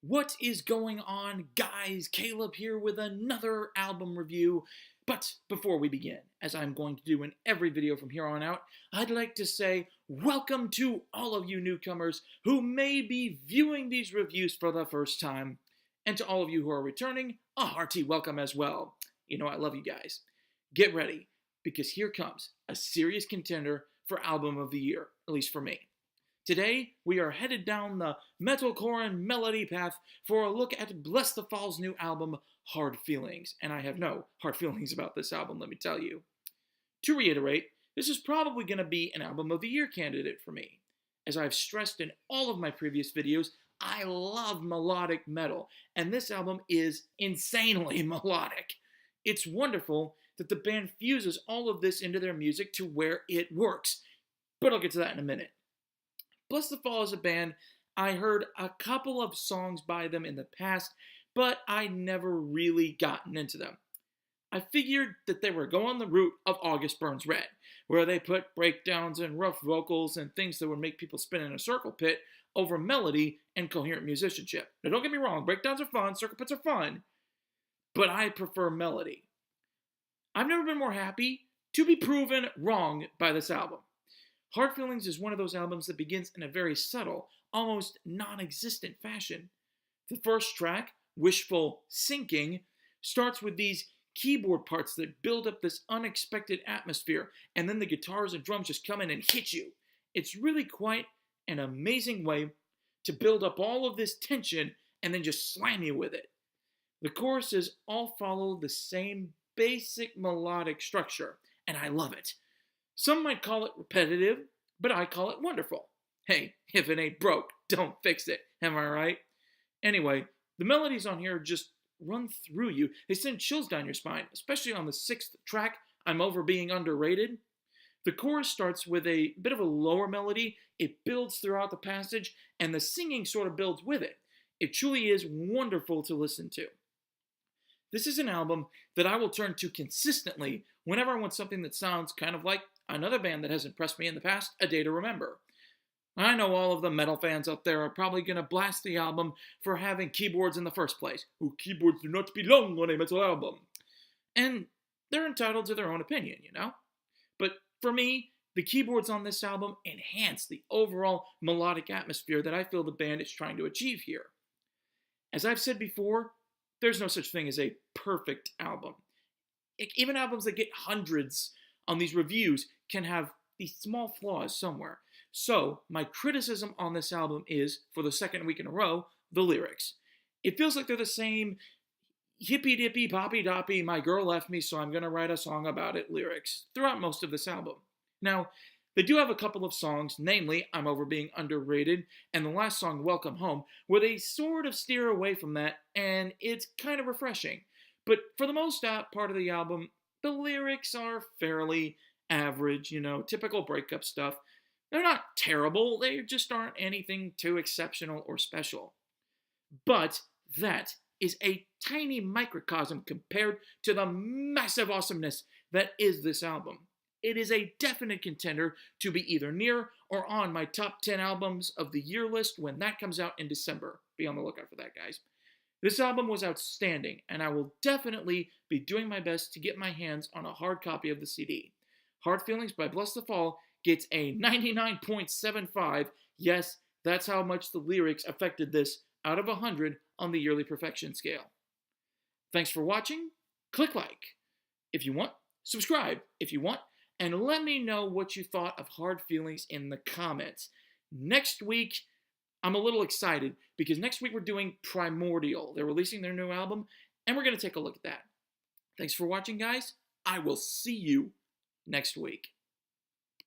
What is going on, guys? Caleb here with another album review. But before we begin, as I'm going to do in every video from here on out, I'd like to say welcome to all of you newcomers who may be viewing these reviews for the first time. And to all of you who are returning, a hearty welcome as well. You know I love you guys. Get ready, because here comes a serious contender for Album of the Year, at least for me. Today, we are headed down the metalcore and melody path for a look at Blessthefall's new album, Hard Feelings. And I have no hard feelings about this album, let me tell you. To reiterate, this is probably going to be an Album of the Year candidate for me. As I've stressed in all of my previous videos, I love melodic metal, and this album is insanely melodic. It's wonderful that the band fuses all of this into their music to where it works, but I'll get to that in a minute. Blessthefall is a band I heard a couple of songs by them in the past, but I never really gotten into them. I figured that they were going the route of August Burns Red, where they put breakdowns and rough vocals and things that would make people spin in a circle pit over melody and coherent musicianship. Now don't get me wrong, breakdowns are fun, circle pits are fun, but I prefer melody. I've never been more happy to be proven wrong by this album. Hard Feelings is one of those albums that begins in a very subtle, almost non-existent fashion. The first track, Wishful Sinking, starts with these keyboard parts that build up this unexpected atmosphere, and then the guitars and drums just come in and hit you. It's really quite an amazing way to build up all of this tension and then just slam you with it. The choruses all follow the same basic melodic structure, and I love it. Some might call it repetitive, but I call it wonderful. Hey, if it ain't broke, don't fix it. Am I right? Anyway, the melodies on here just run through you. They send chills down your spine, especially on the 6th track, I'm Over Being Underrated. The chorus starts with a bit of a lower melody. It builds throughout the passage, and the singing sort of builds with it. It truly is wonderful to listen to. This is an album that I will turn to consistently whenever I want something that sounds kind of like another band that has impressed me in the past, A Day to Remember. I know all of the metal fans out there are probably going to blast the album for having keyboards in the first place. Oh, keyboards do not belong on a metal album. And they're entitled to their own opinion, you know? But for me, the keyboards on this album enhance the overall melodic atmosphere that I feel the band is trying to achieve here. As I've said before, there's no such thing as a perfect album. Even albums that get hundreds on these reviews can have these small flaws somewhere. So, my criticism on this album is, for the second week in a row, the lyrics. It feels like they're the same hippy-dippy, poppy-doppy, my girl left me so I'm going to write a song about it lyrics throughout most of this album. Now, they do have a couple of songs, namely I'm Over Being Underrated and the last song, Welcome Home, where they sort of steer away from that, and it's kind of refreshing. But for the most part of the album, the lyrics are fairly average, typical breakup stuff. They're not terrible, they just aren't anything too exceptional or special. But that is a tiny microcosm compared to the massive awesomeness that is this album. It is a definite contender to be either near or on my top 10 albums of the year list when that comes out in December. Be on the lookout for that, guys. This album was outstanding, and I will definitely be doing my best to get my hands on a hard copy of the CD. Hard Feelings by Blessthefall gets a 99.75. Yes, that's how much the lyrics affected this out of 100 on the yearly perfection scale. Thanks for watching. Click like if you want, subscribe if you want, and let me know what you thought of Hard Feelings in the comments. Next week, I'm a little excited because next week we're doing Primordial. They're releasing their new album, and we're going to take a look at that. Thanks for watching, guys. I will see you next week.